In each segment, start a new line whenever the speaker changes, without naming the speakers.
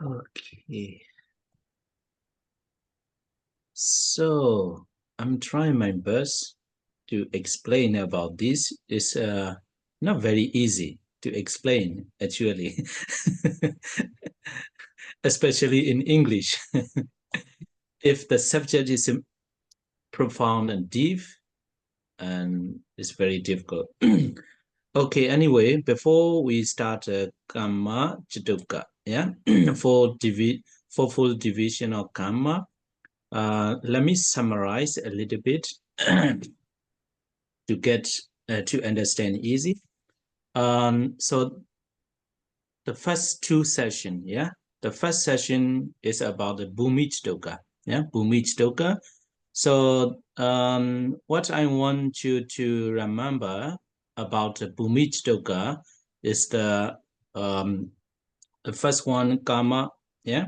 Okay. So I'm trying my best to explain about this. It's not very easy to explain actually, especially in English. If the subject is profound and deep, and it's very difficult. Okay, anyway, before we start Kamma Chitukka, yeah, for full division of Kamma, let me summarize a little bit to get to understand easy. So the first two session, yeah, the first session is about the Bhumijdoka, yeah, Bhumijdoka. So what I want you to remember about the Bhumijdoka is the first one, Karma, yeah,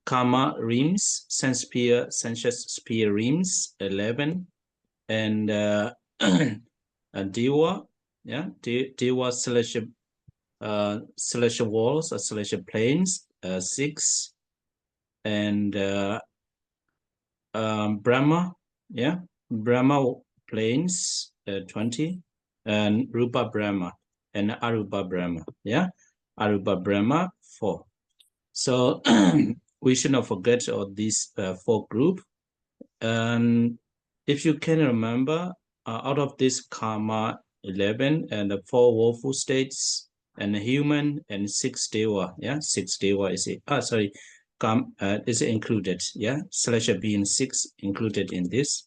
Karma rims, sensuous sphere rims, 11, and Dewa, yeah, Dewa celestial walls or celestial planes, 6, and Brahma, yeah, Brahma planes, 20, and Rupa Brahma and Arupa Brahma, yeah, Arupa Brahma, 4. So we should not forget all these 4 group. And if you can remember, out of this karma 11 and the 4 woeful states and human and 6 deva, yeah, 6 deva is it? Sorry, is included, yeah, celestial being 6 included in this.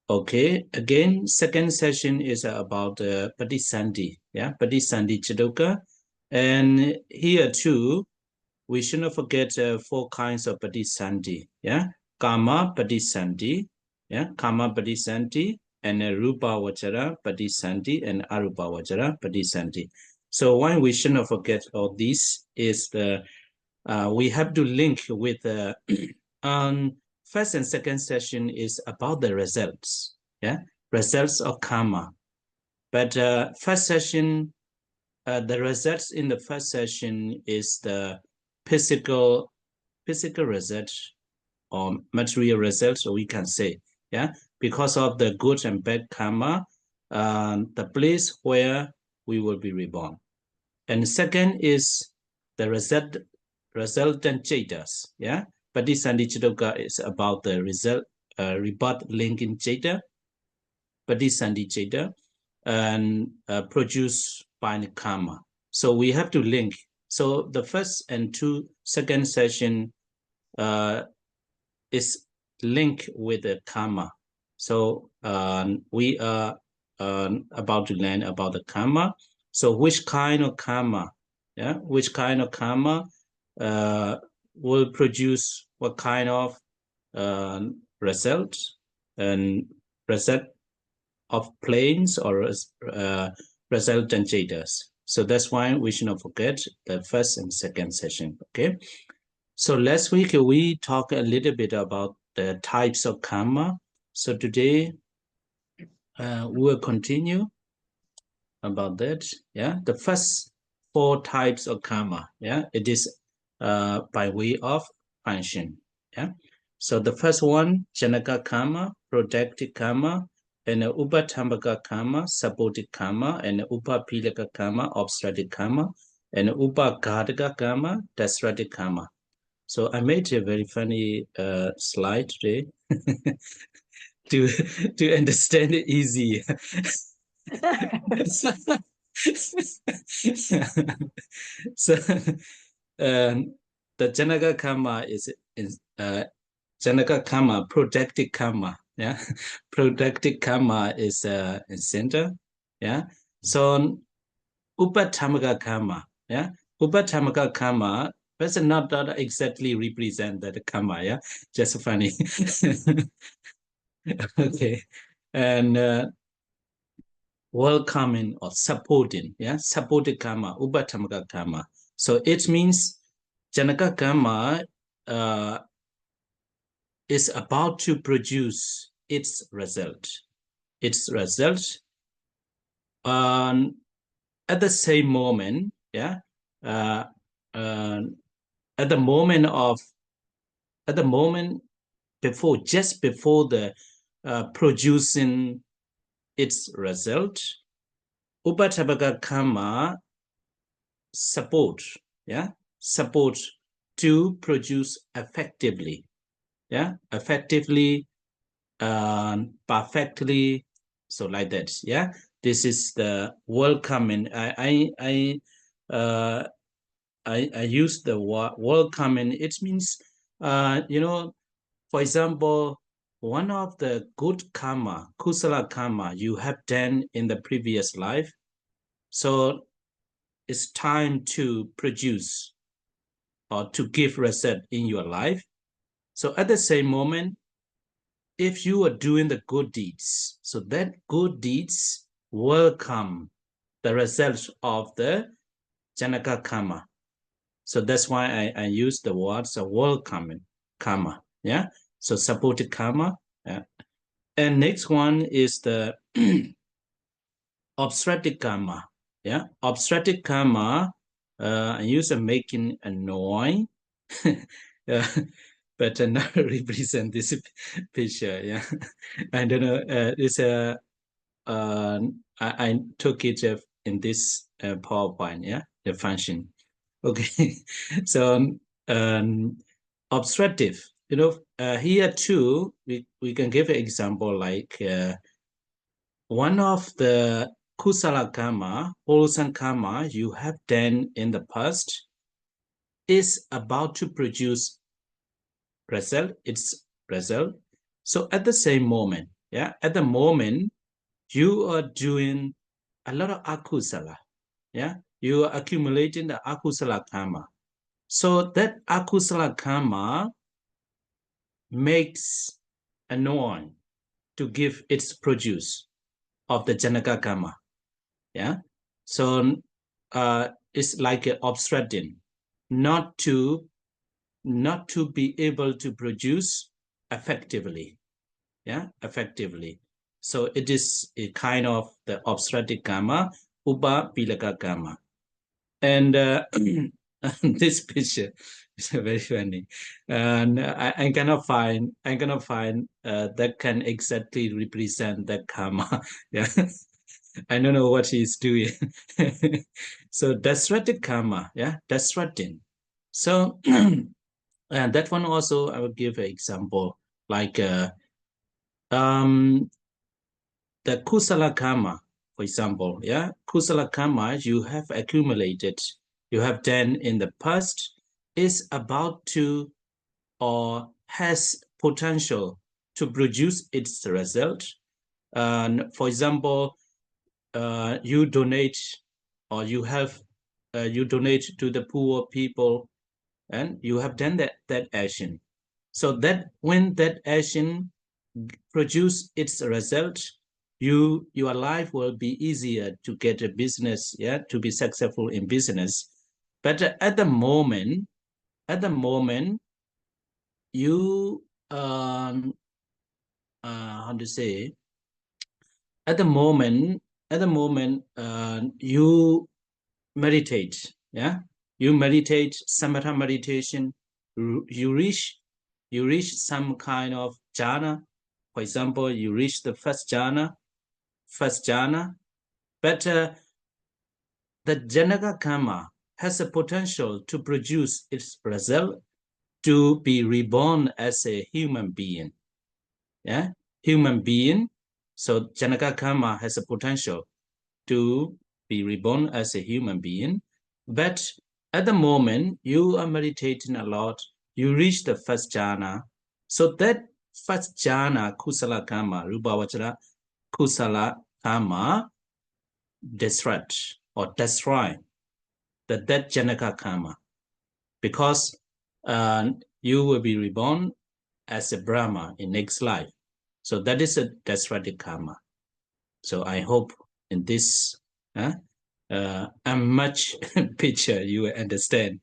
Okay, again, second session is about Patisandhi, yeah, Patisandhi Chidoka. And here too, we should not forget 4 kinds of Patisandhi, yeah, Kama Patisandhi, yeah, Kama Patisandhi, and Rupa Vachara Patisandhi, and Arupa Vachara Patisandhi. So why we should not forget all these is the we have to link with the first and second session is about the results, yeah, results of karma. But first session, the results in the first session is the physical results or material results, we can say, yeah, because of the good and bad karma, the place where we will be reborn. And second is the resultant chetas, yeah. Patisandhi Chidoka is about the rebirth linking cheta, Patisandhi cheta, and produced by the karma. So we have to link. So the first and second session is linked with the karma. So we are about to learn about the karma. So which kind of karma, yeah, which kind of karma will produce what kind of result, and result of planes or resultant chetas. So that's why we should not forget the first and second session, okay? So last week we talked a little bit about the types of karma. So today we will continue about that. Yeah, the first 4 types of karma. Yeah, it is by way of function. Yeah, so the first one, Janaka karma, protective karma, and Upadhammattha karma, supportive karma, and Upapilaka karma, obstructive karma, and Upaghadaka karma, destructive karma. So I made a very funny slide today to to understand it easy. So the Janaka karma is Janaka karma, protective karma. Yeah, protective karma is in center. Yeah, so Upadhammattha karma. Yeah, Upadhammattha karma does not exactly represent that karma. Yeah, just funny. Okay, and welcoming or supporting, yeah, supported karma, Upadhammattha karma. So it means Janaka karma is about to produce its result. Its result at the same moment, yeah, uh, at the moment before, just before the producing its result, Upatabhaka karma support to produce effectively, effectively, perfectly, so like that. This is the welcoming. I use the word welcoming. It means for example, one of the good karma, kusala karma, you have done in the previous life, so it's time to produce or to give result in your life. So at the same moment, if you are doing the good deeds, so that good deeds welcome the result of the Janaka karma. So that's why I use the words of welcoming karma. So supported karma. And next one is the obstructed karma. Obstructed karma. I use a making a noise. But not represent this picture. I don't know. It's a I took it in this PowerPoint. The function. Okay. So obstructive. Here too, we can give an example like one of the kusala karma, wholesome karma you have done in the past is about to produce result, its result. So at the same moment, at the moment, you are doing a lot of akusala. You are accumulating the akusala karma. So that akusala karma makes a norm to give its produce of the Janaka karma. So it's like obstructing, not to be able to produce effectively. Effectively. So it is a kind of the obstructed karma, upa pilaka karma. And this picture is very funny, and I cannot find that can exactly represent that karma. I don't know what he's doing. So destructive karma, destructing. So and that one also I will give an example like the kusala karma, for example. Kusala karma you have accumulated, you have done in the past is about to or has potential to produce its result. And for example, you donate or you donate to the poor people, and you have done that action. So that when that action produce its result, your life will be easier to get a business, to be successful in business. But at the moment, you how to say, at the moment you meditate, you meditate, samatha meditation, you reach some kind of jhana. For example, you reach the first jhana, but the Janaka karma has a potential to produce its result to be reborn as a human being. Human being. So Janaka karma has a potential to be reborn as a human being. But at the moment, you are meditating a lot, you reach the first jhana. So that first jhana, kusala karma, rupavachara kusala karma, destroy that Janaka karma, because you will be reborn as a Brahma in next life. So that is a destroyed karma. So I hope in this much picture you will understand.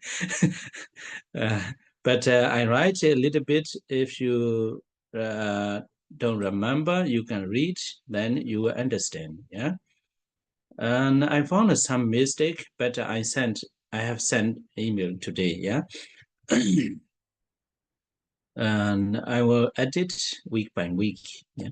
But I write a little bit. If you don't remember, you can read, then you will understand. And I found some mistake, but I sent I have sent email today, yeah. And I will edit week by week, yeah.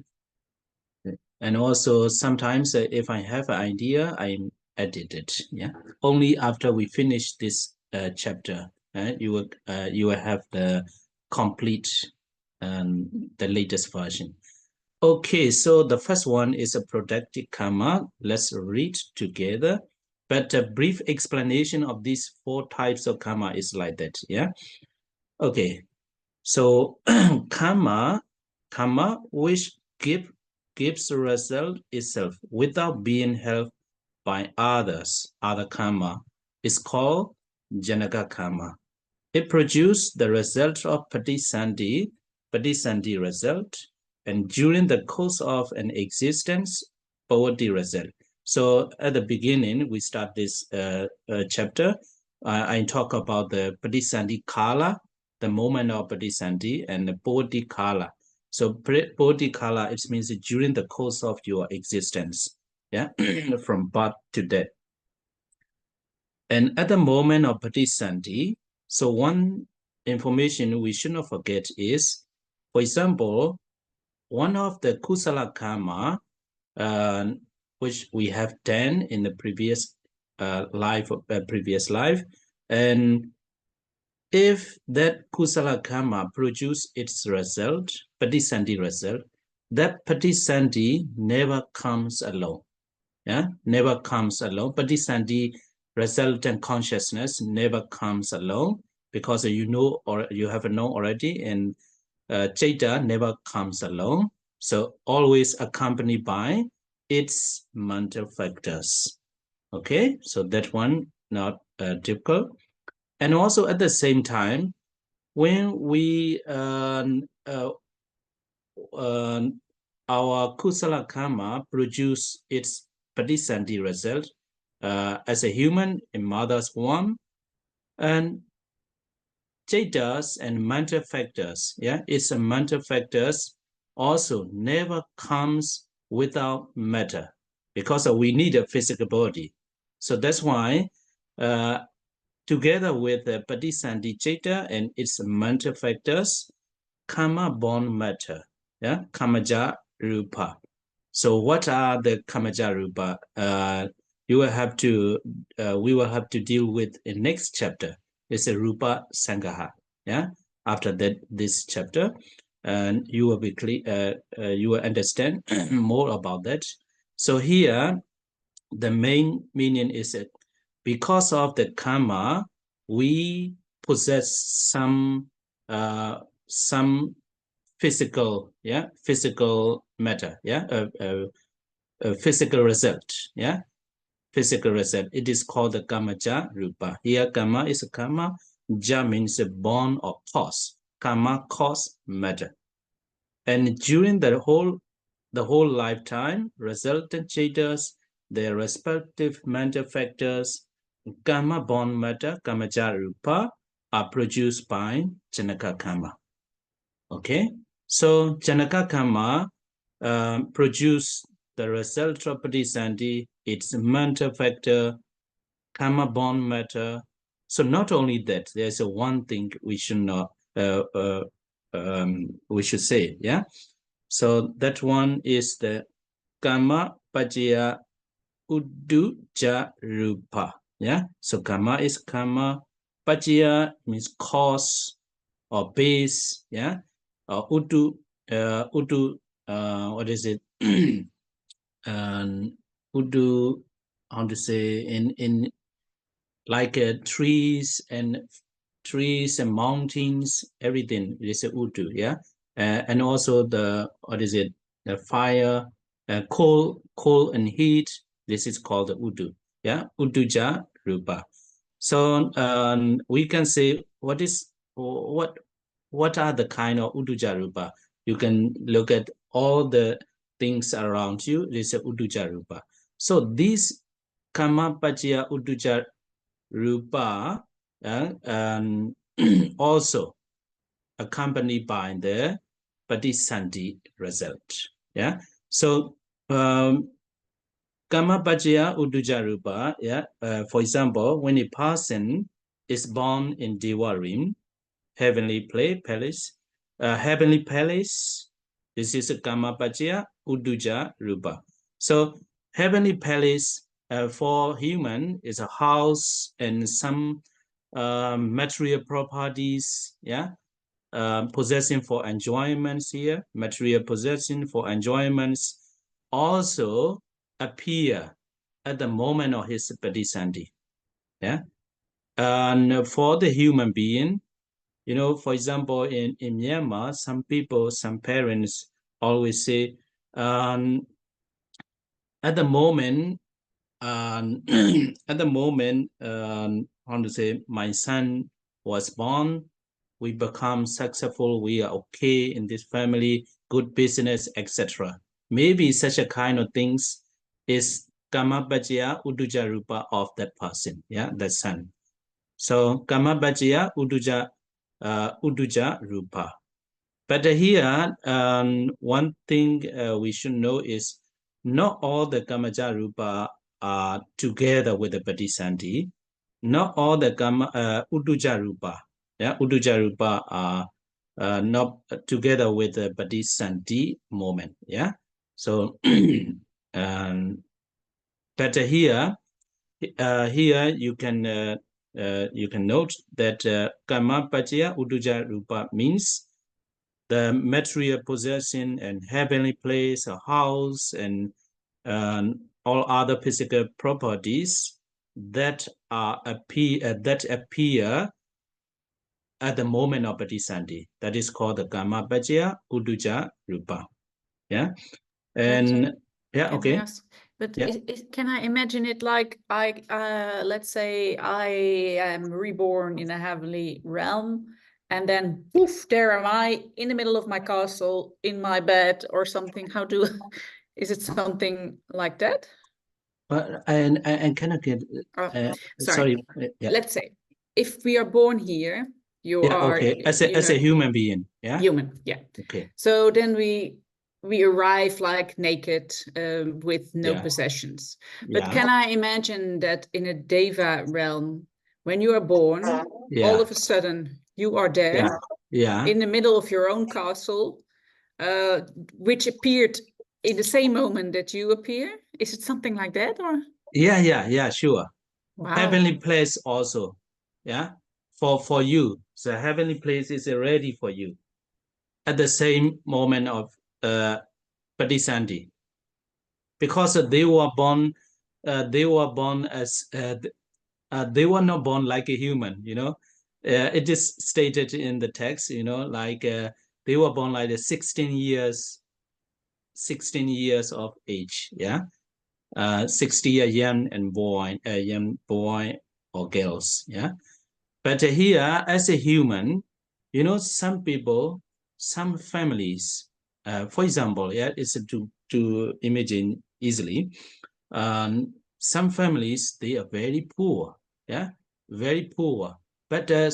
And also sometimes if I have an idea, I edit it, yeah. Only after we finish this chapter, you will have the complete the latest version. Okay, so the first one is a productive karma. Let's read together. But a brief explanation of these 4 types of karma is like that, yeah? Okay, so karma which gives the result itself without being helped by others, other karma, is called janaka karma. It produced the result of Padisandhi result, and during the course of an existence, Pavati result. So at the beginning, we start this chapter. I talk about the Padisandhi Kala, the moment of Padisandhi, and the Pavati Kala. So Pavati Kala, it means during the course of your existence, yeah, from birth to death. And at the moment of Padisandhi, so one information we should not forget is, for example, one of the Kusala karma, which we have done in the previous life, and if that Kusala karma produce its result, Padisandhi result, that Padisandhi never comes alone. Yeah, never comes alone. Padisandhi resultant consciousness never comes alone, because you know, or you have known already, and Chaita never comes alone. So always accompanied by its mental factors. Okay, so that one not difficult. And also at the same time, when we our Kusala karma produce its Padisandhi result as a human in mother's womb, and Jaitas and mental factors, yeah, its mental factors also never comes without matter, because we need a physical body. So that's why together with the Padisandhi Chaita and its mental factors, karma born matter, yeah, kamaja rupa. So what are the kamaja rupa? We will have to deal with in next chapter. It's a rupa sangaha, yeah. After that, this chapter, and you will be clear. You will understand more about that. So here, the main meaning is that because of the karma, we possess some physical, yeah, physical matter, yeah, a physical result, yeah, physical result. It is called the kamaja rupa. Here, karma is a karma. Ja means a born or cause. Karma cause matter. And during the whole lifetime, resultant changes, their respective mental factors, karma born matter, kamaja rupa, are produced by janaka karma. Okay, so janaka karma produce the result of Padisandhi, its mental factor, karma born matter. So not only that, there's a one thing we should not we should say, yeah. So that one is the karma pajaya udduja rupa, yeah. So karma is karma, pajaya means cause or base, yeah. Uddu, what is it? Uddu, how to say, in like trees and mountains, everything is a Uddu, yeah. And also the, what is it? The fire, coal and heat. This is called the Uddu, yeah. Udduja rupa. So we can say what are the kind of Udduja rupa? You can look at all the things around you. This is a Udduja rupa. So this karma pajaya Udduja rupa and also accompanied by the Padisandhi result. Yeah. So Kamapajaya Uduja Rupa, yeah. For example, when a person is born in Devarim, heavenly palace, this is a Kamapajaya Uduja Rupa. So heavenly palace for human is a house and some material properties, yeah. Possessing for enjoyments here, material possession for enjoyments also appear at the moment of his Padisandhi. Yeah. And for the human being, you know, for example, in Myanmar, some people, some parents always say, at the moment, at the moment, how to say, my son was born, we become successful, we are okay in this family, good business, etc. Maybe such a kind of things is Kamapajaya Uduja Rupa of that person, yeah, the son. So Kamapajaya Uduja Rupa. But here, one thing we should know is not all the Kamaja Rupa are together with the Bodhisanti. Not all the Uduja Rupa, yeah, Uduja Rupa are not together with the Bodhisanti moment, yeah. So, but here you can note that Kamapajaya Uduja Rupa means the material possession and heavenly place, a house, and all other physical properties that appear at the moment of Bodhisanti. That is called the Kamapajaya Uduja Rupa. Yeah, and yeah, okay.
But yeah. Can I imagine it like let's say I am reborn in a heavenly realm, and then poof, there am I in the middle of my castle in my bed or something? Is it something like that?
And can I get sorry?
Yeah. Let's say if we are born here, you are
okay as a human being, yeah,
human, yeah.
Okay.
So then we arrive like naked with no possessions. But can I imagine that in a Deva realm, when you are born, all of a sudden you are there in the middle of your own castle, which appeared in the same moment that you appear? Is it something like that, or?
Yeah, sure.
Wow.
Heavenly place also, yeah, for you. So heavenly place is ready for you at the same moment of Padisandhi, because they were born as they were not born like a human, you know. It is stated in the text, you know, like they were born like 16 years of age, yeah. 60 a young boy or girls, yeah. But here, as a human, you know, some people, some families, for example, yeah, it's to imagine easily. Some families, they are very poor, yeah, very poor. But a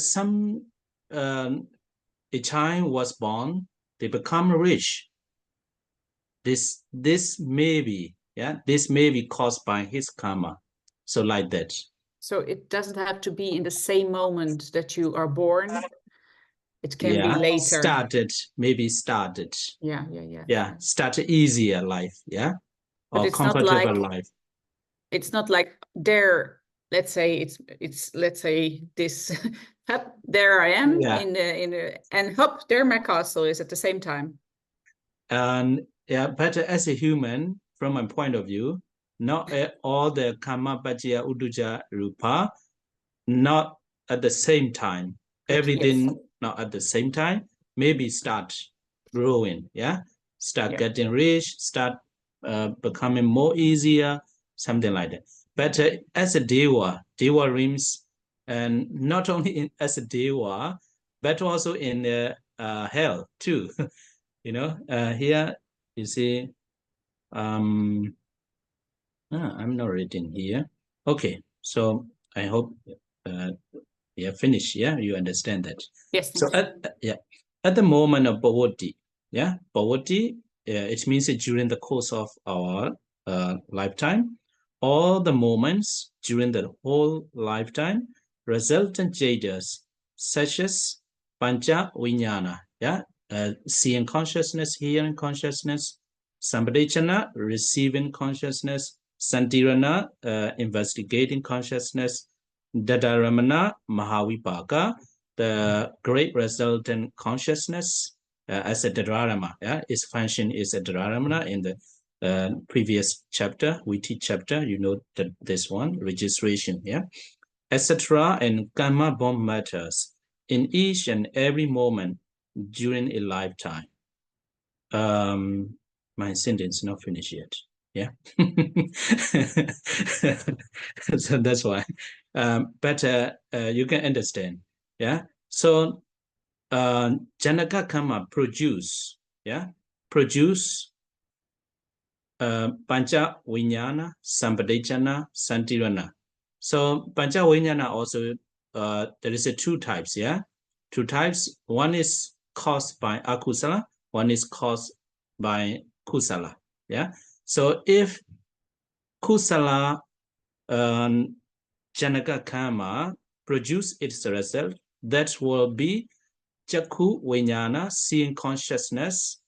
child was born, they become rich. This may be, yeah, this may be caused by his karma. So like that.
So it doesn't have to be in the same moment that you are born. It can be later.
Maybe started. Yeah, start easier life, yeah, or comfortable life.
It's not like there. Let's say let's say this. There I am in the and hop, there my castle is at the same time.
And yeah, but as a human, from my point of view, not all the Kamapajaya Uduja Rupa, not at the same time. Everything not at the same time. Maybe start growing, yeah, start getting rich, start becoming more easier, something like that. But as a Deva realms, and not only as a Deva, but also in hell too. You know, here you see, I'm not reading here. Okay, so I hope you have finished. Yeah, you understand that.
Yes.
So at the moment of bhavati, yeah, bhavati, it means that during the course of our lifetime, all the moments during the whole lifetime, resultant jadas, such as Pancha Vijnana, yeah, seeing consciousness, hearing consciousness, Sampadechana, receiving consciousness, Santirana, investigating consciousness, Dadaramana, Mahavipaka, the great resultant consciousness, as a Dadarama, yeah, its function is a Dadaramana in the previous chapter, witty chapter, you know that this one, registration, yeah, etc. And karma born matters in each and every moment during a lifetime. My sentence is not finished yet. Yeah. So that's why. But you can understand. Yeah. So Janaka karma produce. Yeah. Produce Pancha Vijnana, Sampadechana, Santirana. So Pancha Vijnana also, there is a two types, yeah? Two types. One is caused by akusala, one is caused by kusala, yeah? So if kusala Janaka karma produce its result, that will be Chakku Vijnana, seeing consciousness,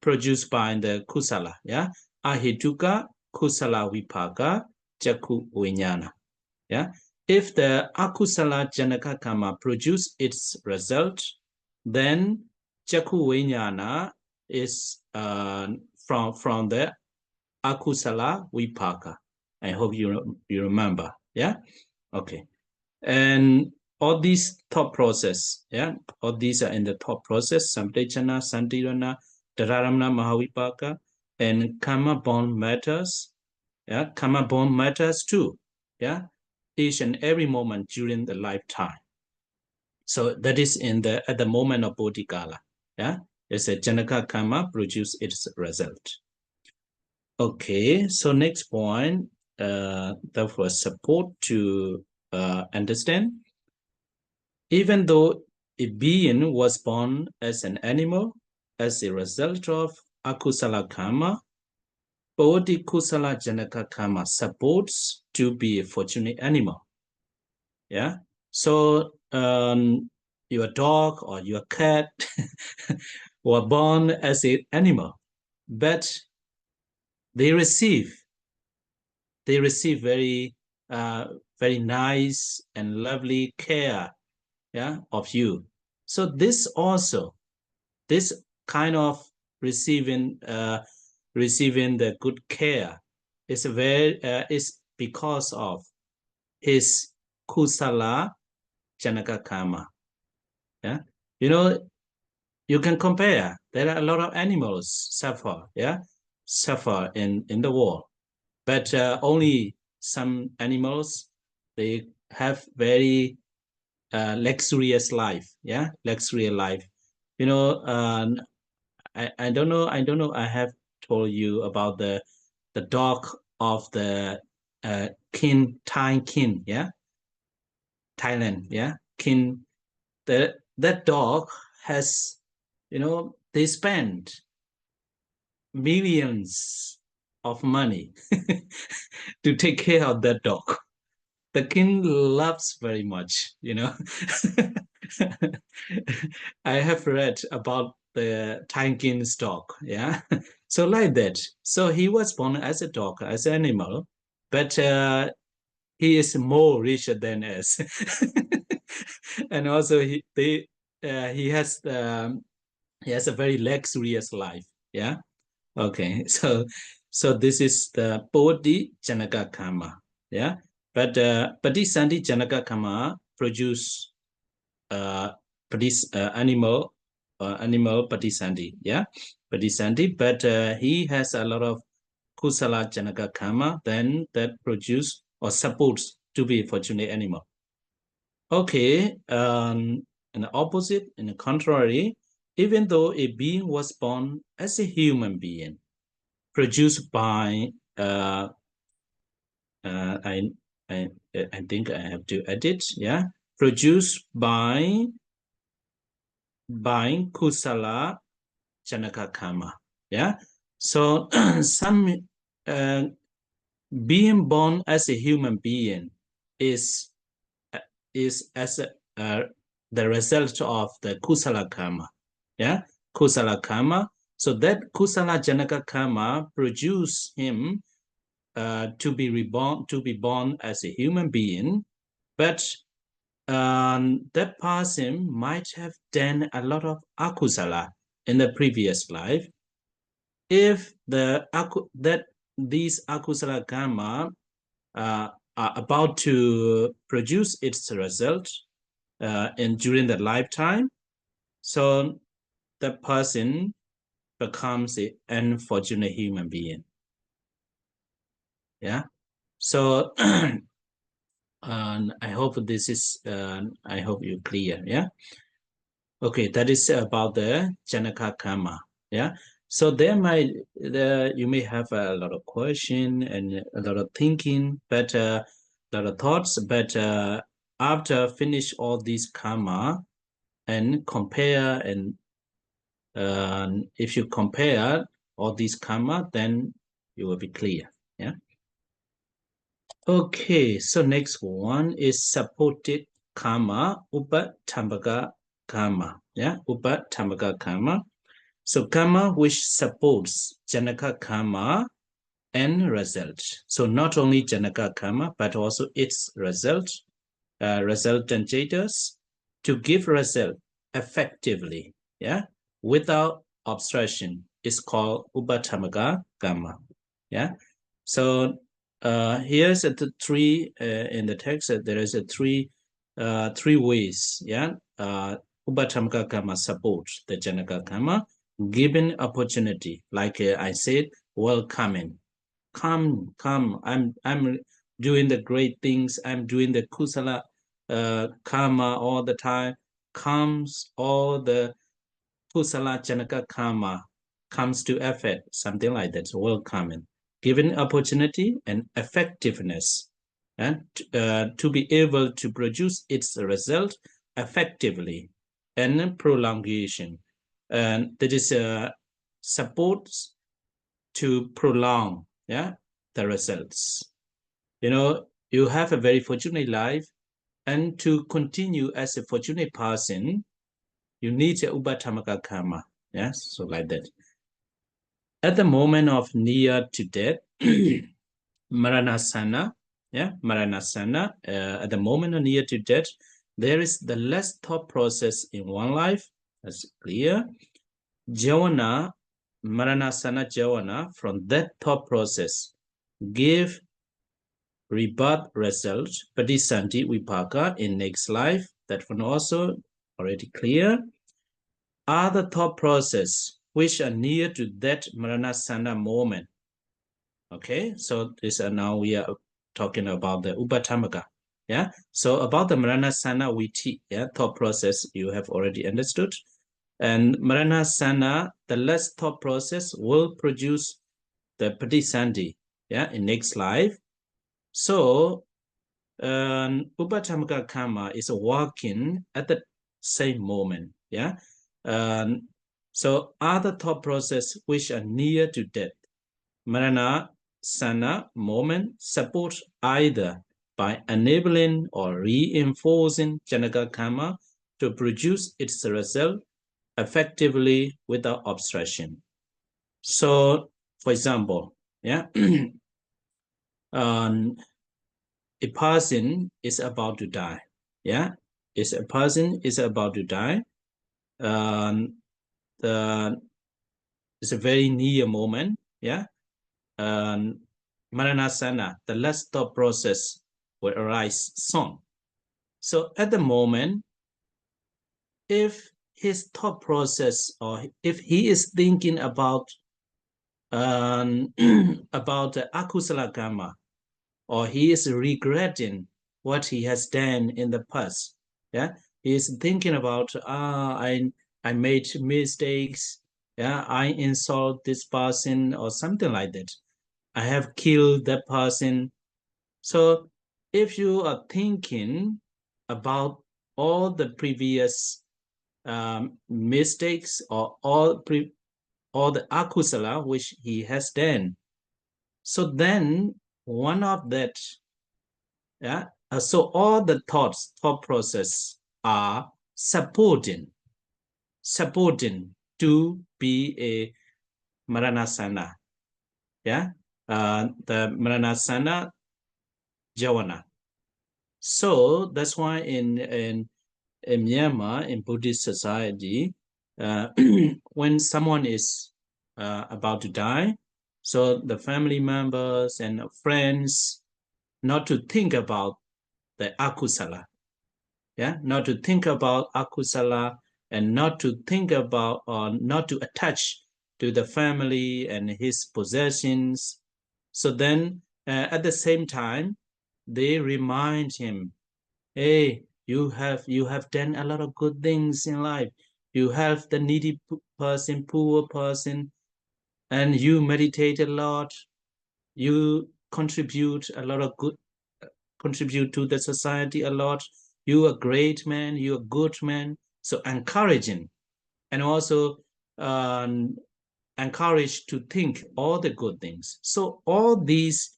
produced by the kusala, yeah, ahituka kusala vipaka chakku vijnana, yeah. If the akusala janaka karma produce its result, then chakku vijnana is from the akusala vipaka. I hope you remember, yeah. Okay, and all these thought process, yeah, all these are in the thought process, Samdechana, Santirana, Dararamana, Mahavipaka, and karma born matters, yeah, karma born matters too, yeah, each and every moment during the lifetime. So that is at the moment of Bodhikala, yeah, it's a Janaka karma produce its result. Okay, so next point, that was support to understand. Even though a being was born as an animal as a result of akusala karma, Bodhi kusala janaka karma supports to be a fortunate animal. Yeah. So your dog or your cat were born as an animal, but they receive very very nice and lovely care, yeah, of you. So this kind of receiving the good care is is because of his kusala janaka karma. Yeah, you know, you can compare. There are a lot of animals suffer, yeah, suffer in the war, but only some animals, they have very luxurious life, yeah, luxurious life. You know, I don't know. I have told you about the dog of the king, Thai king, yeah, Thailand, yeah, king. That dog has, you know, they spend millions of money to take care of that dog. The king loves very much, you know. I have read about the Thai king's dog, yeah. So like that. So he was born as a dog, as an animal, but he is more richer than us. And also he has a very luxurious life, yeah. Okay, so this is the Bodhi Janaka karma, yeah. But Padisandhi Janaka karma produce animal Padisandhi, yeah, Padisandhi. But he has a lot of kusala janaka karma, then that produce or supports to be a fortunate animal. Okay, in the opposite, in the contrary, even though a being was born as a human being, produced by I think I have to edit, yeah, produced by kusala janaka karma, yeah. So some being born as a human being is as the result of the kusala karma. Yeah, kusala karma. So that kusala janaka karma produce him to be born as a human being, but that person might have done a lot of akusala in the previous life. If these akusala karma are about to produce its result during the lifetime, so the person becomes an unfortunate human being. Yeah. So I hope this is I hope you're clear. Yeah. Okay, that is about the Janaka karma. Yeah. So you may have a lot of question and a lot of thinking, but a lot of thoughts. But after finish all these karma and compare, and if you compare all these karma, then you will be clear. Yeah. Okay. So next one is supported karma, Upatambaka karma. Yeah, Upatambaka karma. So karma which supports Janaka karma and result. So not only Janaka karma, but also its result, resultant status to give result effectively, yeah, without obstruction is called Upatamaka karma. Yeah. So here's the three in the text. There is a three ways. Yeah. Upatamaka karma supports the Janaka karma. Given opportunity, like I said, welcoming. Come. I'm doing the great things. I'm doing the kusala karma all the time. Comes all the kusala janaka karma comes to effect, something like that. Welcoming, given opportunity and effectiveness, and to be able to produce its result effectively, and prolongation, and that is supports to prolong, yeah, the results. You have a very fortunate life, and to continue as a fortunate person, you need a upatamaka karma. Yes, so like that. At the moment of near to death, maranasana, yeah, maranasana, at the moment of near to death, there is the last thought process in one life. That's clear. Javana, maranasana javana, from that thought process, give rebirth result, padisanti vipaka in next life. That one also already clear. Other thought process which are near to that maranasana moment. Okay, so this now we are talking about the upatamaka. Yeah, so about the maranasana viti, yeah, thought process you have already understood. And maranasana, the last thought process will produce the padisanti, yeah, in next life. So upatamaka karma is working at the same moment. Yeah. So other thought process which are near to death, marana sana moment, support either by enabling or reinforcing janaka karma to produce its result effectively without obstruction. So, for example, yeah, a person is about to die. Yeah, a person is about to die. It's a very near moment. Yeah, maranasana, the last thought process will arise soon. So at the moment, if his thought process, or if he is thinking about about the akusala karma, or he is regretting what he has done in the past, yeah, he is thinking about I made mistakes, yeah, I insult this person or something like that, I have killed that person. So if you are thinking about all the previous mistakes, or all the akusala which he has done, so then one of that, yeah. So all the thought process are supporting to be a Maranasana, yeah. The Maranasana Javana. So that's why in Myanmar, in Buddhist society, when someone is about to die, so the family members and friends not to think about the akusala, yeah, not to think about akusala, and not to think about or not to attach to the family and his possessions. So then at the same time, they remind him, hey, you have done a lot of good things in life. You help the needy person, poor person, and you meditate a lot. You contribute a lot of good, contribute to the society a lot. You a great man. You a good man. So encouraging, and also encourage to think all the good things. So all these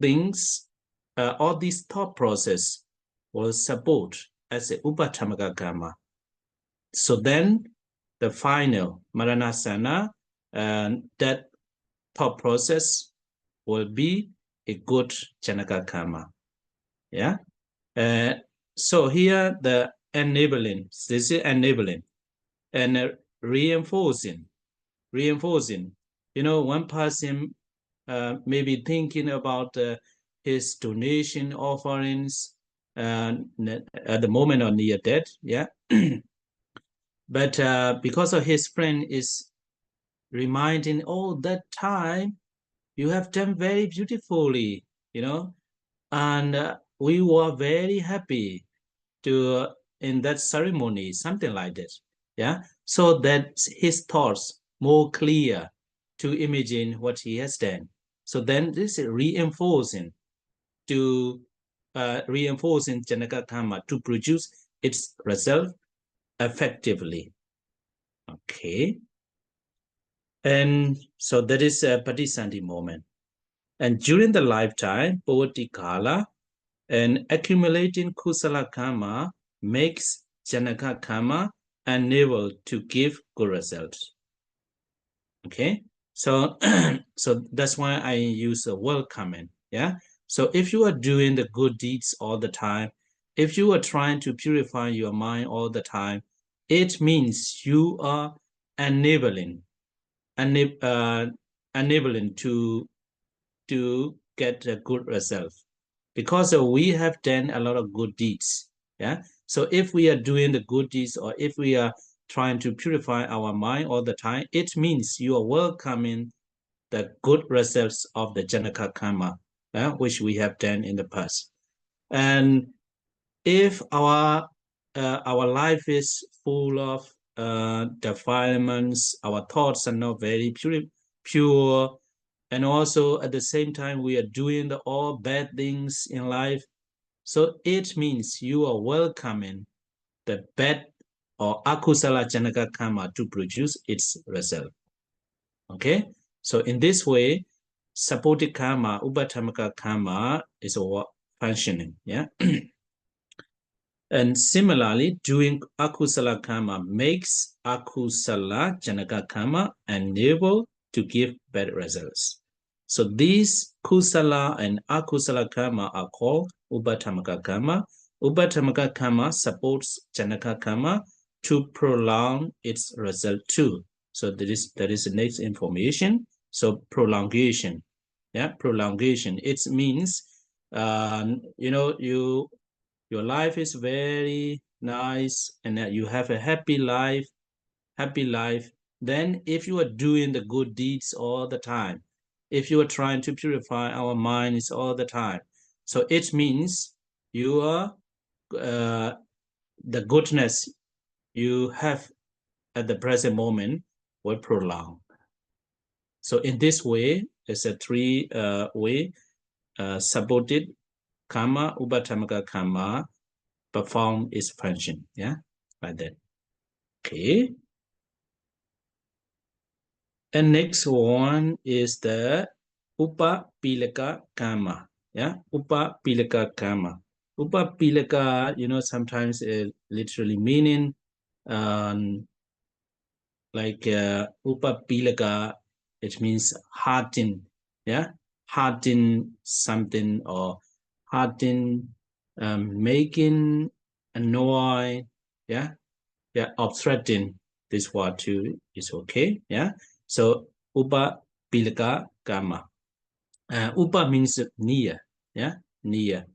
things, all these thought process will support as a Upattamaka Karma. So then the final Maranasana, that thought process will be a good Janaka Karma. Yeah. So here the enabling, this is enabling and reinforcing. You know, one person maybe thinking about his donation offerings at the moment or near death, yeah. But because of his friend is reminding, oh, that time you have done very beautifully, you know, and we were very happy to in that ceremony, something like that, yeah. So that his thoughts more clear to imagine what he has done. So then this is reinforcing Janaka Karma to produce its result effectively. Okay. And so that is a Patisandhi moment. And during the lifetime, Kala and accumulating Kusala Karma makes Janaka Karma unable to give good results. Okay. So, so that's why I use a welcoming. Yeah. So if you are doing the good deeds all the time, if you are trying to purify your mind all the time, it means you are enabling to get a good result, because we have done a lot of good deeds. Yeah. So if we are doing the good deeds, or if we are trying to purify our mind all the time, it means you are welcoming the good results of the Janaka Karma, which we have done in the past. And if our life is full of defilements, our thoughts are not very pure, and also at the same time we are doing all bad things in life, so it means you are welcoming the bad or akusala janaka karma to produce its result. Okay, so in this way, supported karma, upattamaka karma is functioning. Yeah. And similarly, doing akusala karma makes akusala janaka karma unable to give bad results. So these kusala and akusala karma are called upattamaka karma. Upattamaka karma supports janaka karma to prolong its result too. So that is the next information. So prolongation, yeah, prolongation. It means, you know, your life is very nice and that you have a happy life. Then if you are doing the good deeds all the time, if you are trying to purify our minds all the time, so it means you are the goodness you have at the present moment will prolong. So in this way, it's a three way supported karma, upattamaka karma perform its function. Yeah, like that. Okay. And next one is the upapilaka karma. Yeah, upapilaka karma. Upapilaka, sometimes literally meaning like upapilaka, it means harden, yeah, harden something or harden, making annoy, yeah, obstructing. This word too is okay, yeah. So upapilaka karma. Upa means near, yeah, near.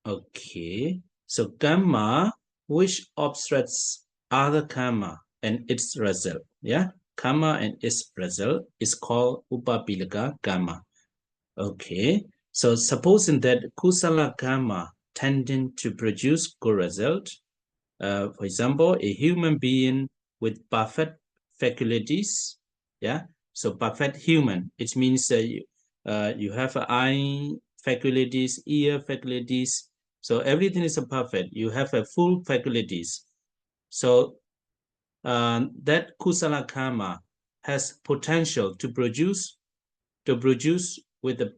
Okay, so karma which obstructs other karma and its result, yeah, karma and its result is called upapilaka karma. Okay, so supposing that kusala karma tending to produce good result, for example, a human being with perfect faculties, yeah, so perfect human, it means you have eye faculties, ear faculties, so everything is perfect. You have a full faculties. So that kusala karma has potential to produce with the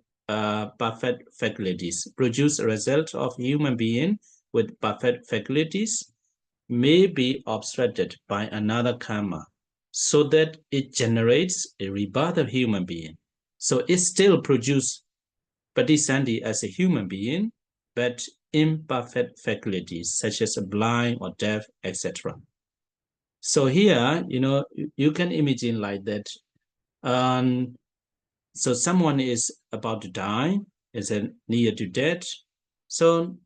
perfect faculties, produce a result of human being with perfect faculties may be obstructed by another karma so that it generates a rebirth of human being. So it still produces Padisandi as a human being, but imperfect faculties such as blind or deaf, etc. So here, you can imagine like that. So someone is about to die, is near to death. So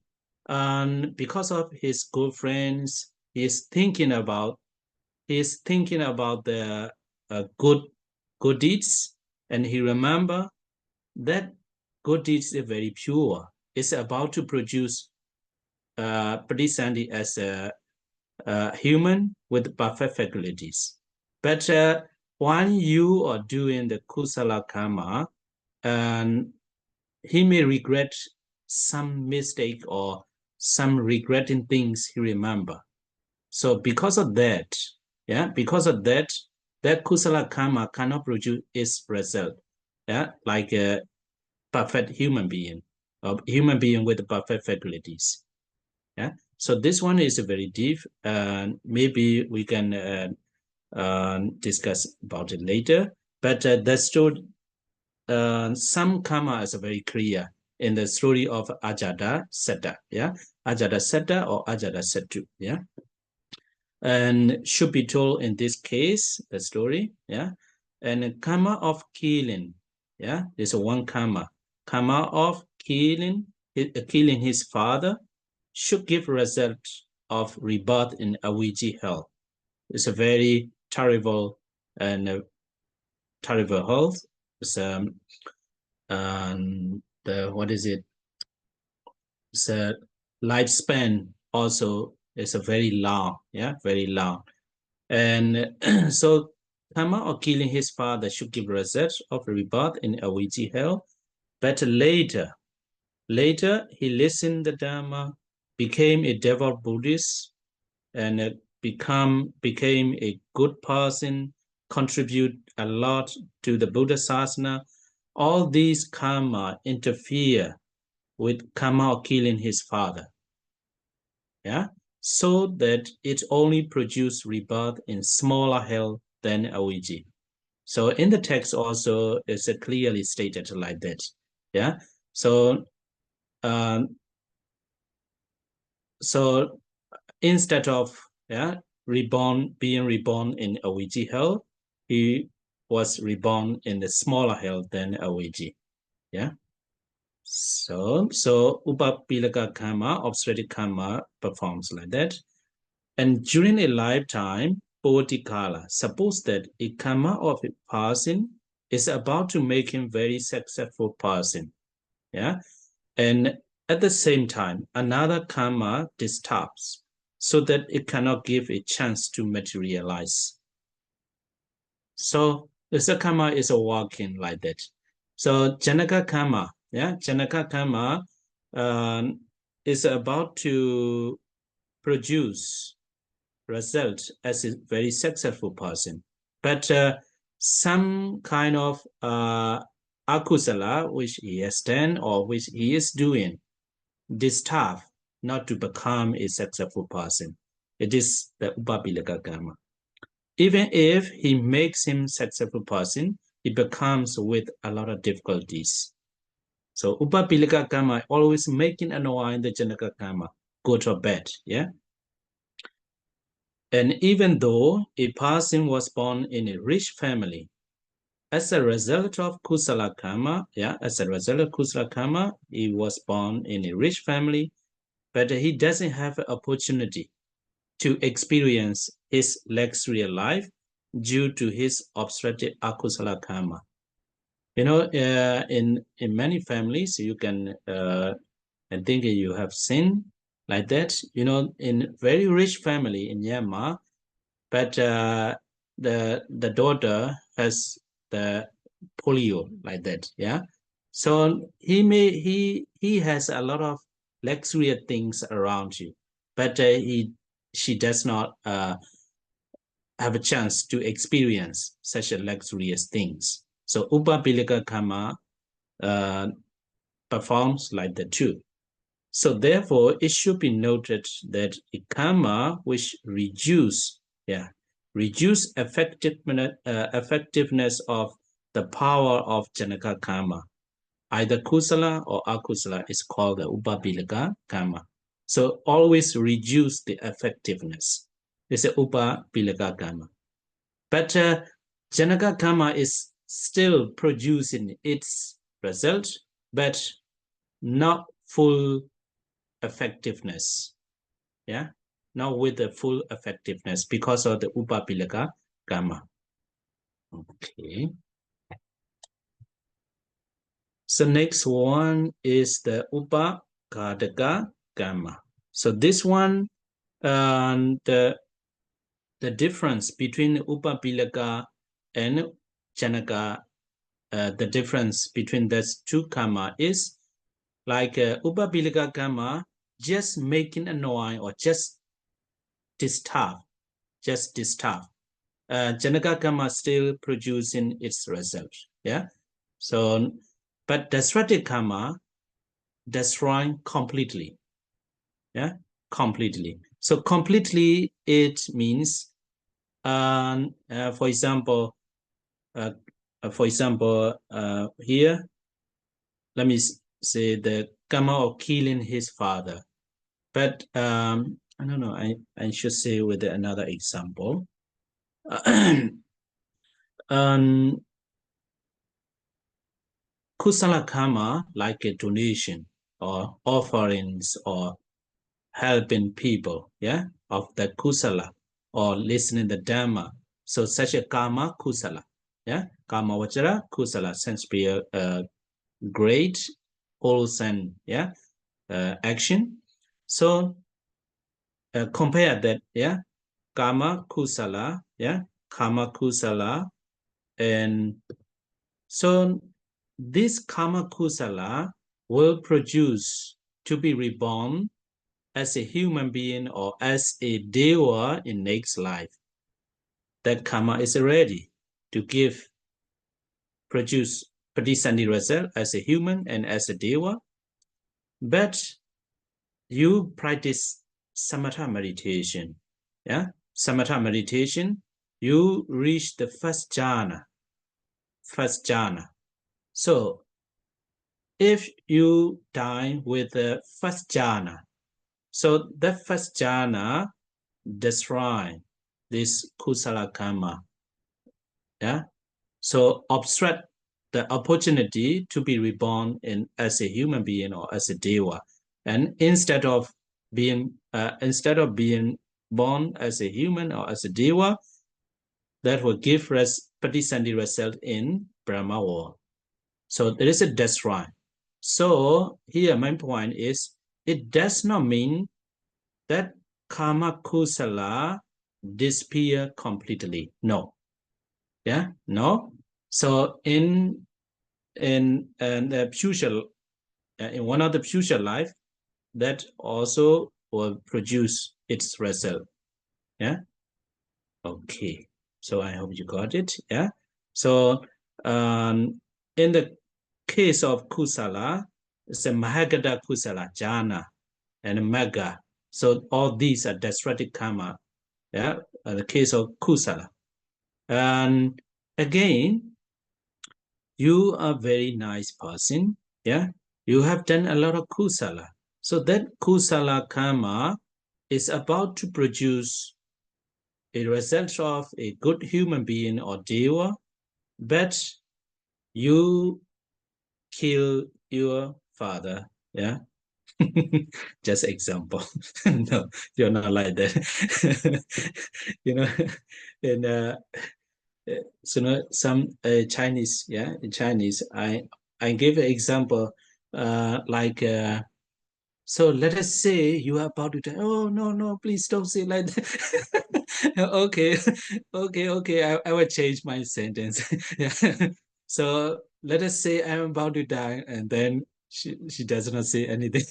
because of his good friends, he is thinking about the good deeds, and he remember that good deeds is very pure. It's about to produce Pradisandi as a human with perfect faculties. But when you are doing the kusala karma, and he may regret some mistake or some regretting things he remember. So because of that, that kusala karma cannot produce its result, like a perfect human being, or human being with perfect faculties. Yeah. So this one is very deep, and maybe we can discuss about it later. But that story, some karma is very clear in the story of Ajata-setta, yeah, Ajata-setta or Ajata-settu, yeah, and should be told in this case the story, yeah, and karma of killing, yeah, there's one karma of killing his father should give result of rebirth in Awiji hell. It's a very terrible and terrible health. It's what is it? It's a lifespan also is a very long, yeah, very long. And so karma of killing his father should give result of rebirth in Awiji hell. But later he listened the Dharma, became a devout Buddhist, and became a good person, contribute a lot to the Buddha Sasana. All these karma interfere with karma of killing his father, yeah, so that it only produce rebirth in smaller hell than Awiji. So in the text also is clearly stated like that, yeah. So so instead of being reborn in Awiji hell, he was reborn in the smaller hell than Awiji, yeah. So upapilaka karma, obstructed karma performs like that. And during a lifetime, Bodhikala, suppose that a karma of a person is about to make him very successful person, yeah, and at the same time, another karma disturbs so that it cannot give a chance to materialize. So the karma is working like that. So Janaka karma, Janaka karma is about to produce result as a very successful person, but some kind of akusala which he has done or which he is doing, this tough not to become a successful person. It is the upapilaka karma. Even if he makes him successful person, it becomes with a lot of difficulties. So upapilaka karma always making unwind the janaka karma, good or bad, yeah. And even though a person was born in a rich family, as a result of kusala karma, he was born in a rich family, but he doesn't have an opportunity to experience his luxury life due to his obstructed akusala karma. You know, in many families, you can, I think you have seen like that, you know, in very rich family in Myanmar, but the daughter has the polio like that, yeah. So he has a lot of luxury things around you, but she does not have a chance to experience such a luxurious things. So upapilaka karma performs like that too. So therefore, it should be noted that a karma which reduce effectiveness of the power of janaka karma, either kusala or akusala, is called the upapilaka karma. So always reduce the effectiveness. It's a upapilaka karma. But janaka karma is still producing its result, but not full effectiveness. Yeah, not with the full effectiveness because of the upapilaka karma. Okay. So next one is the upaghadaka karma. So this one, the difference between upapilaka and janaka, the difference between those two karma is like upapilaka karma, just making annoying or just disturb. Janaka karma still producing its result. Yeah. So, but destructive karma destroying completely. Yeah, completely. So completely it means, for example, here, let me say the karma of killing his father. But I don't know. I should say with another example. Kusala karma, like a donation or offerings or helping people, yeah, of the kusala or listening the dhamma. So such a karma kusala, yeah, karma vajra kusala, sense be a great wholesome, yeah, action. So compare that, yeah, karma kusala, yeah, karma kusala, and so this karma kusala will produce to be reborn as a human being or as a deva in next life. That karma is ready to produce Pradisandhi result as a human and as a deva. But you practice samatha meditation. Yeah, samatha meditation, you reach the first jhana. So if you die with the first jhana, so the first jhana destroy this kusala karma. Yeah, so obstruct the opportunity to be reborn as a human being or as a deva, and instead of being born as a human or as a deva, that will give Pradisandhi result in Brahma world. So there is a destroy. So here my point is, it does not mean that karma kusala disappear completely. No. Yeah, no. So in the future, in one of the future life, that also will produce its result. Yeah. Okay. So I hope you got it. Yeah. So in the case of Kusala, it's a Mahagada Kusala, Jhana, and Magga. So all these are destructive karma. Yeah, the case of Kusala. And again, you are a very nice person. Yeah, you have done a lot of Kusala. So that Kusala karma is about to produce a result of a good human being or deva, but you kill your father. Yeah. Just example. No, you're not like that. You know, and so some Chinese, yeah, in Chinese, I give an example, like so let us say you are about to die. Oh no, please don't say like that. Okay, okay, I will change my sentence. Yeah. So let us say I'm about to die, and then she does not say anything.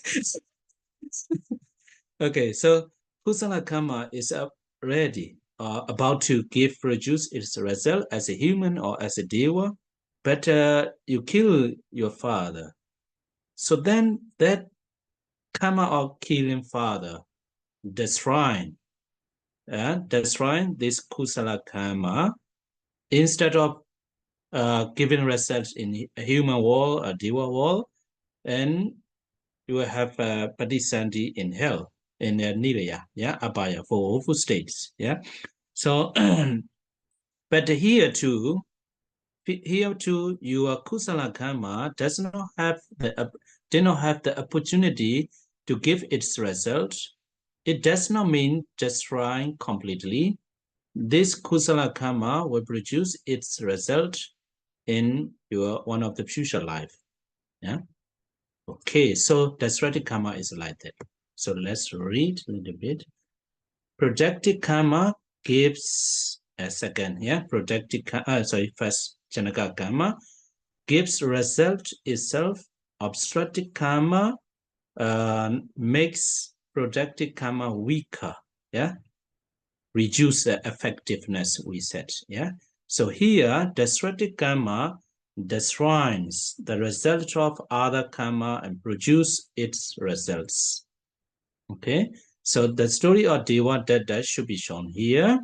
Okay, so Kusala Karma is ready, about to give produce its result as a human or as a deva, but you kill your father. So then that karma of killing father destroying this Kusala Karma, instead of giving results in a human world, a deva world, and you will have Padisandi in hell, in Nilaya, yeah, Abaya, for awful states, yeah. So, but here too, your Kusala Karma does not have did not have the opportunity to give its result. It does not mean destroying completely. This Kusala Karma will produce its result in your one of the future life. Yeah. Okay, so destructive karma is like that. So let's read a little bit. Projective karma gives a second, yeah. First Janaka karma gives result itself. Obstructive karma makes projective karma weaker, yeah. Reduce the effectiveness, we said, yeah. So here, destructive karma destroys the result of other karma and produce its results. Okay, so the story of Devadatta should be shown here.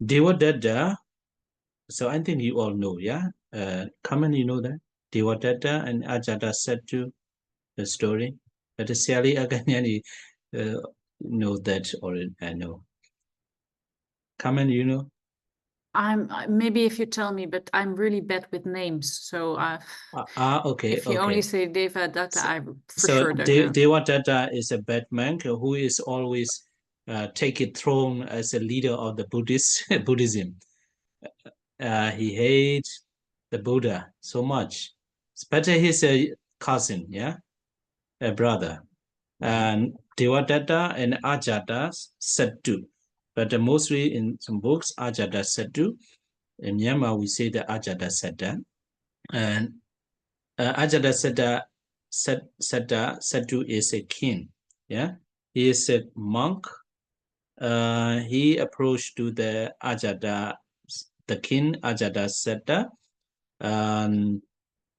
Devadatta, so I think you all know, yeah? Kaman, you know that? Devadatta and Ajatasattu, the story. But Siali Aganyani know that, or I know. Kaman, you know?
Maybe if you tell me, but I'm really bad with names. So
okay.
If you only say Devadatta, I for sure don't know.
Devadatta is a bad monk who is always taken throne as a leader of the Buddhism. He hates the Buddha so much, but he's a cousin, yeah, a brother. And Devadatta and Ajata Sattu, but mostly in some books, Ajata Sattu. In Myanmar, we say the Ajata Satta. And Ajata Sattu is a king. Yeah, he is a monk. He approached to the Ajata, the king Ajata Satta.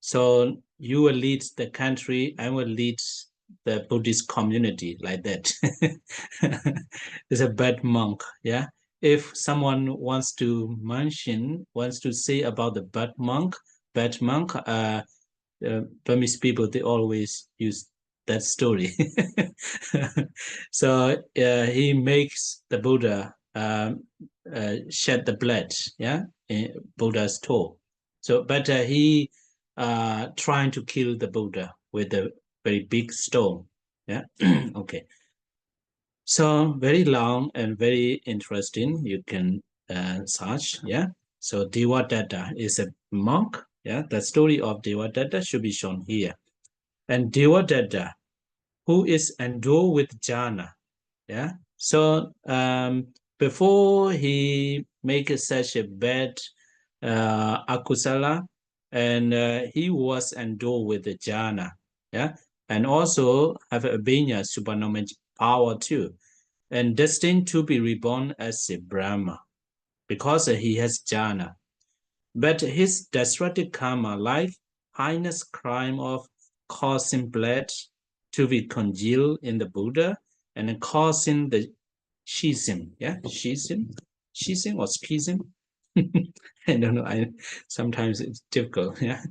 So you will lead the country. I will lead the Buddhist community, like that. It's a bad monk. Yeah. If someone wants to say about the bad monk, Burmese people, they always use that story. So he makes the Buddha shed the blood, yeah, in Buddha's toe. So, but he trying to kill the Buddha with a very big stone. Yeah. Okay. So very long and very interesting. You can search. Yeah. So Devadatta is a monk. Yeah. The story of Devadatta should be shown here. And Devadatta, who is endowed with jhana. Yeah. So before he make such a bad akusala, and he was endowed with the jhana. Yeah. And also have a abhinya supernormal power too, and destined to be reborn as a Brahma because he has jhana. But his destructive karma life heinous crime of causing blood to be congealed in the Buddha and then causing the schism. Yeah, schism or schism. I don't know. Sometimes it's difficult. Yeah,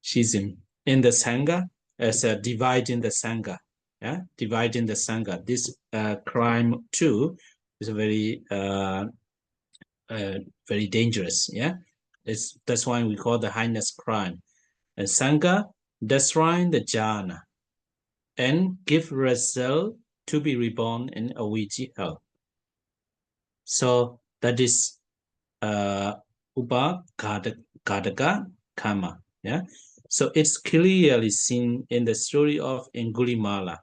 schism in the Sangha as a dividing the Sangha. Yeah, dividing the Sangha. This crime too is very very dangerous. Yeah, that's why we call the heinous crime. And Sangha destroying the jhana and give result to be reborn in avijji hell. So that is Upaghadaka karma. Yeah. So it's clearly seen in the story of Angulimala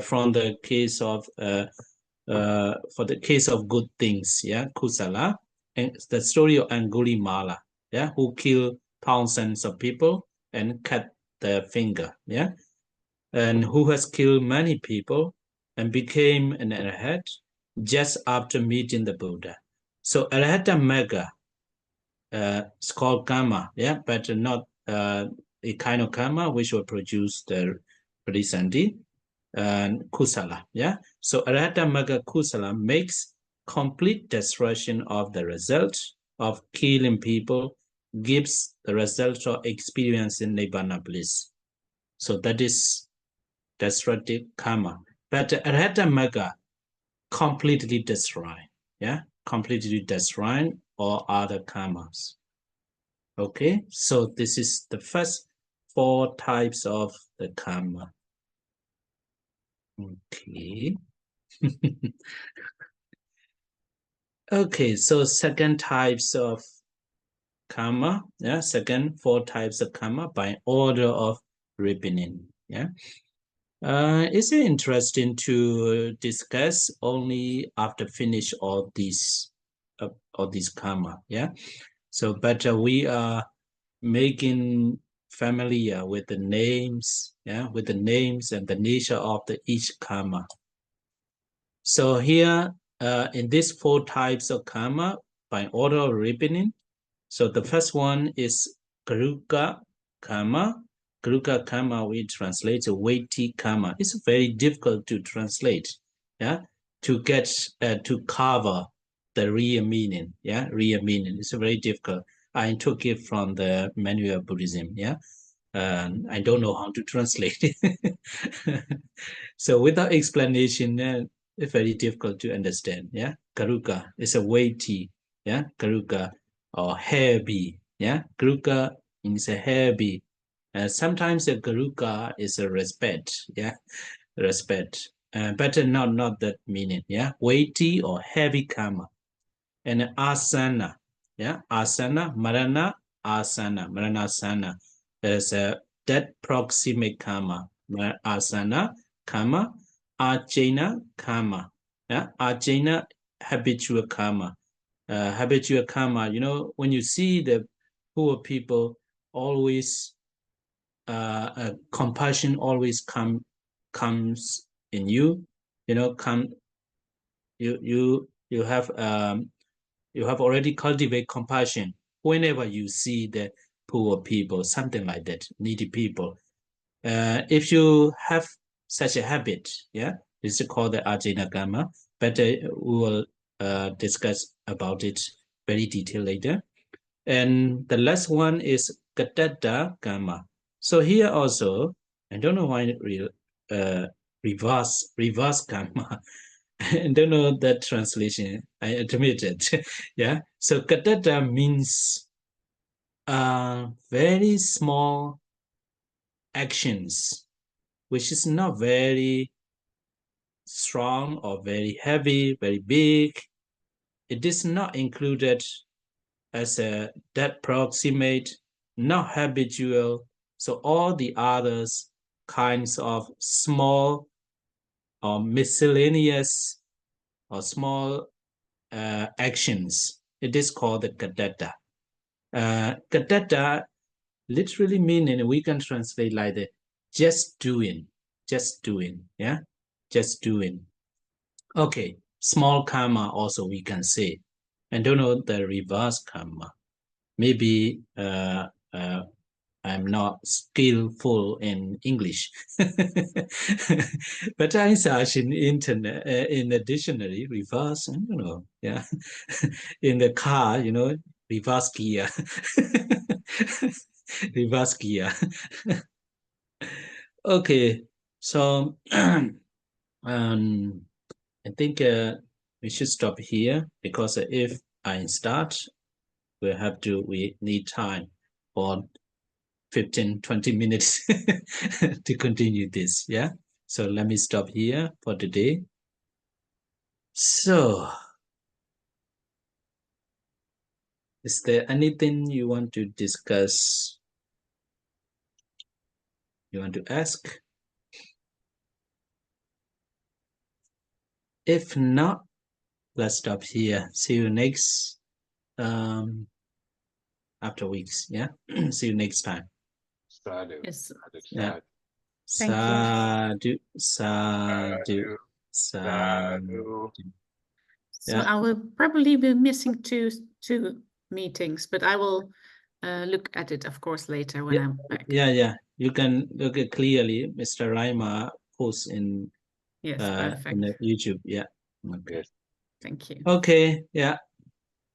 from the case of for the case of good things. Yeah, Kusala, and the story of Angulimala. Yeah, who killed thousands of people and cut their finger. Yeah, and who has killed many people and became an arhat just after meeting the Buddha. So arhata mega, it's called karma, yeah, but not a kind of karma which will produce the pradisandhi and kusala, yeah. So arhata mega kusala makes complete destruction of the result of killing people, gives the result of experiencing nibbana bliss. So that is destructive karma. But arhata mega completely destroy, yeah, completely destroying all other karmas. Okay, so this is the first 4 types of the karma. Okay. Okay, so second types of karma, yeah, second 4 types of karma by order of ripening, yeah. It's interesting to discuss only after finish all these karma, yeah. So, but we are making familiar with the names, yeah, with the names and the nature of each karma. So here, in these 4 types of karma by order of ripening, so the first one is Garuka karma. Garuka karma we translate to weighty karma. It's very difficult to translate, yeah, to get to cover the real meaning, yeah, real meaning. It's very difficult. I took it from the Manual of Buddhism, yeah. I don't know how to translate it. So without explanation, it's very difficult to understand, yeah. Garuka is a weighty, yeah, Garuka or heavy, yeah. Garuka means a heavy. Sometimes a Garuka is a respect, yeah, respect. But not that meaning, yeah. Weighty or heavy karma. And asana, yeah, asana, marana, asana is a death proximate karma. Asana karma, ajena karma, yeah, ajena habitual karma. Habitual karma, you know, when you see the poor people, always compassion always comes in you, you know, you have already cultivated compassion whenever you see the poor people, something like that, needy people. If you have such a habit, yeah, this is called the ajena karma, but we will discuss about it very detailed later. And the last one is Gatata karma. So here also, I don't know why reverse karma. I don't know that translation. I admit it. Yeah. So Gatata means very small actions, which is not very strong or very heavy, very big. It is not included as a death proximate, not habitual. So all the others kinds of small or miscellaneous or small actions, it is called the Gatata. Gatata literally meaning we can translate like the just doing, yeah, just doing. Okay, small karma also we can say. I don't know the reverse karma. Maybe I'm not skillful in English, but I search in internet in the dictionary reverse. I don't know. Yeah, in the car, you know, reverse gear, reverse gear. Okay, so I think we should stop here because if I start, we need time for 15-20 minutes to continue this. Yeah. So let me stop here for today. So is there anything you want to discuss? You want to ask? If not, let's stop here. See you next after weeks. Yeah. See you next time.
Sadhu.
Yes.
Yeah.
Thank
Sadhu.
Sadhu.
So I will probably be missing two meetings, but I will look at it, of course, later when I'm back.
Yeah. You can look at clearly. Mr. Raima posts in
perfect.
in the YouTube. Yeah. Okay.
Yes.
Thank you.
Okay. Yeah.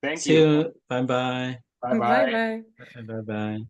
Thank
See you. Bye bye.
Bye bye.
Bye bye.
Bye bye.